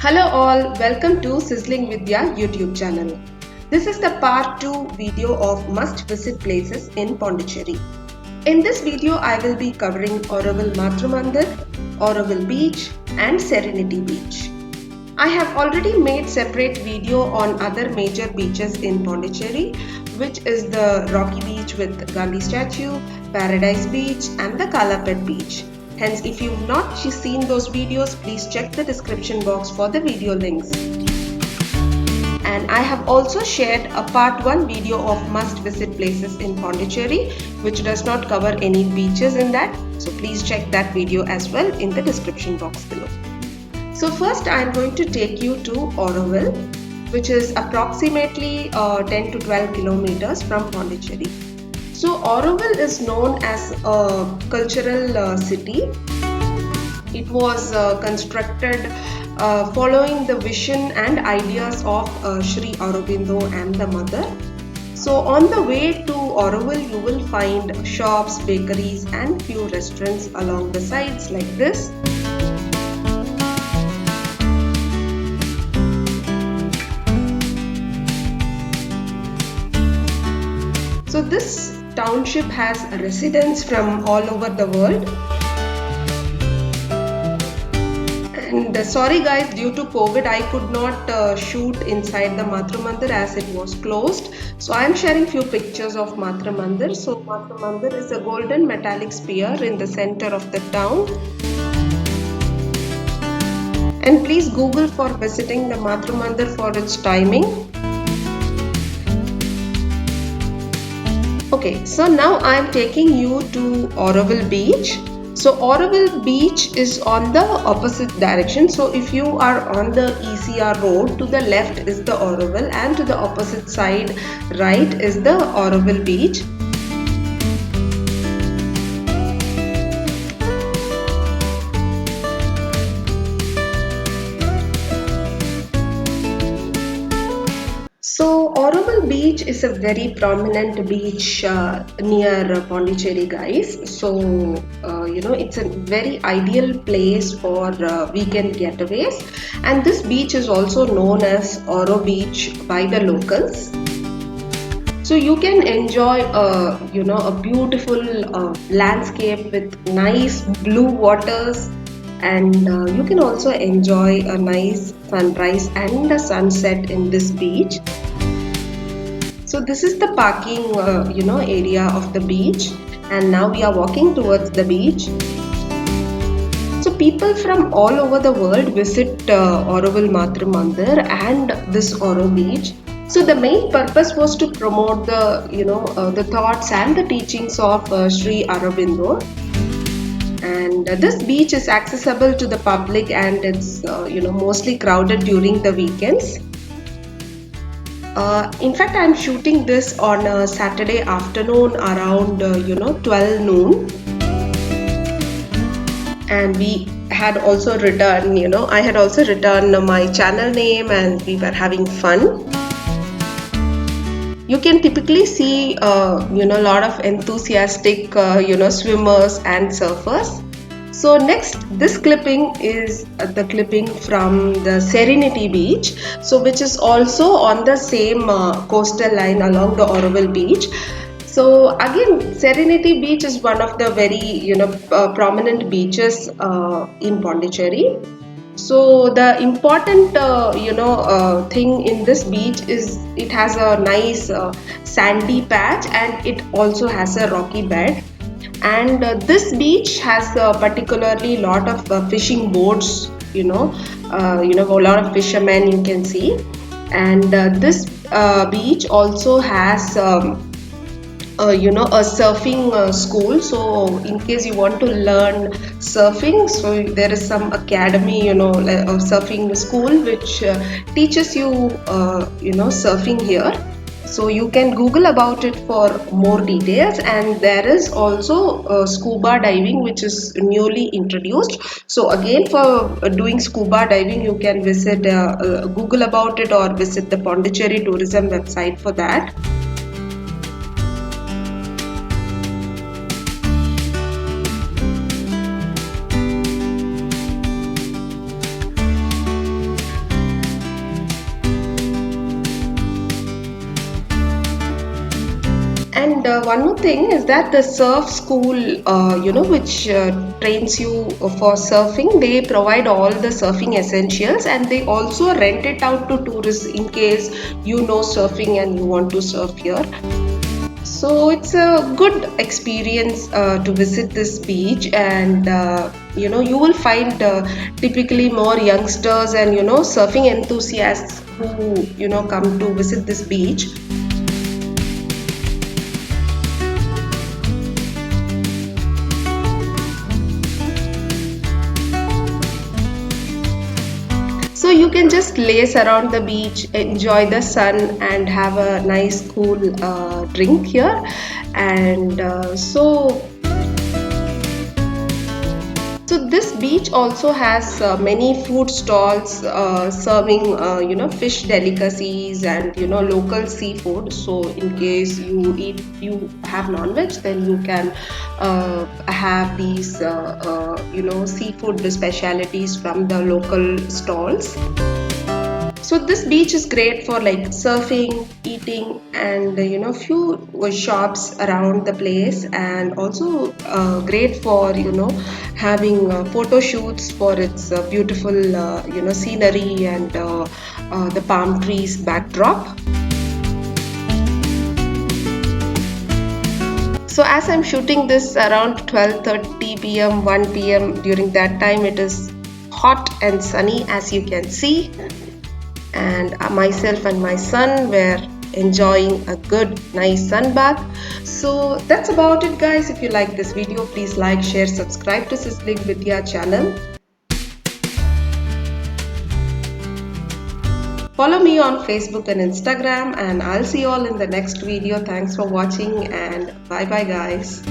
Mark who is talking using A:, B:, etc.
A: Hello all, welcome to Sizzling Vidya YouTube channel. This is the part 2 video of must visit places in Pondicherry. In this video I will be covering Auroville Matrumandir, Auroville Beach and Serenity Beach. I have already made separate video on other major beaches in Pondicherry, which is the Rocky Beach with Gandhi statue, Paradise Beach and the Kalapet Beach. Hence, if you've not seen those videos, please check the description box for the video links. And I have also shared a part 1 video of must visit places in Pondicherry, which does not cover any beaches in that. So please check that video as well in the description box below. So first I am going to take you to Auroville, which is approximately 10 to 12 kilometers from Pondicherry. So Auroville is known as a cultural city. It was constructed following the vision and ideas of Sri Aurobindo and the mother. So on the way to Auroville, you will find shops, bakeries and few restaurants along the sides like this. So this township has residents from all over the world. And sorry guys, due to COVID I could not shoot inside the Matrumandir as it was closed. So I am sharing few pictures of Matrumandir. So Matrumandir is a golden metallic sphere in the center of the town. And please Google for visiting the Matrumandir for its timing. Okay, so now I am taking you to Auroville Beach. So Auroville Beach is on the opposite direction. So if you are on the ECR road, to the left is the Auroville and to the opposite side right is the Auroville Beach. So Auroville Beach is a very prominent beach near Pondicherry guys. So it's a very ideal place for weekend getaways, and this beach is also known as Oro Beach by the locals. So you can enjoy a beautiful landscape with nice blue waters, and you can also enjoy a nice sunrise and a sunset in this beach. So this is the parking area of the beach, and now we are walking towards the beach. So people from all over the world visit Auroville Matrumandir and this Oro Beach. So the main purpose was to promote the thoughts and the teachings of Sri Aurobindo. And this beach is accessible to the public, and it's mostly crowded during the weekends. In fact, I'm shooting this on a Saturday afternoon around 12 noon, and we had also written I had also written my channel name, and we were having fun. You can typically see a lot of enthusiastic swimmers and surfers. So next, this clipping is the clipping from the Serenity Beach, so which is also on the same coastal line along the Auroville Beach. So again, Serenity Beach is one of the very prominent beaches in Pondicherry. So the important thing in this beach is it has a nice sandy patch, and it also has a rocky bed. And this beach has particularly lot of fishing boats, a lot of fishermen you can see. And this beach also has a surfing school. So in case you want to learn surfing, so there is some academy, a surfing school which teaches you surfing here. So you can Google about it for more details. And there is also scuba diving, which is newly introduced. So again, for doing scuba diving, you can visit Google about it or visit the Pondicherry tourism website for that. And one more thing is that the surf school, which trains you for surfing, they provide all the surfing essentials, and they also rent it out to tourists in case you know surfing and you want to surf here. So it's a good experience to visit this beach, and you will find typically more youngsters and surfing enthusiasts who come to visit this beach. So you can just lace around the beach, enjoy the sun, and have a nice cool drink here. And so this beach also has many food stalls serving fish delicacies and local seafood. So in case you have non-veg, then you can have these seafood specialities from the local stalls. So this beach is great for like surfing, eating, and few shops around the place, and also great for having photo shoots for its beautiful scenery and the palm trees backdrop. So as I'm shooting this around 12:30 p.m., 1 p.m., during that time it is hot and sunny, as you can see, and myself and my son were enjoying a good nice sun bath. So that's about it, guys. If you like this video, please like, share, subscribe to Sizzling Vidya channel. Follow me on Facebook and Instagram, and I'll see you all in the next video. Thanks for watching, and bye bye, guys.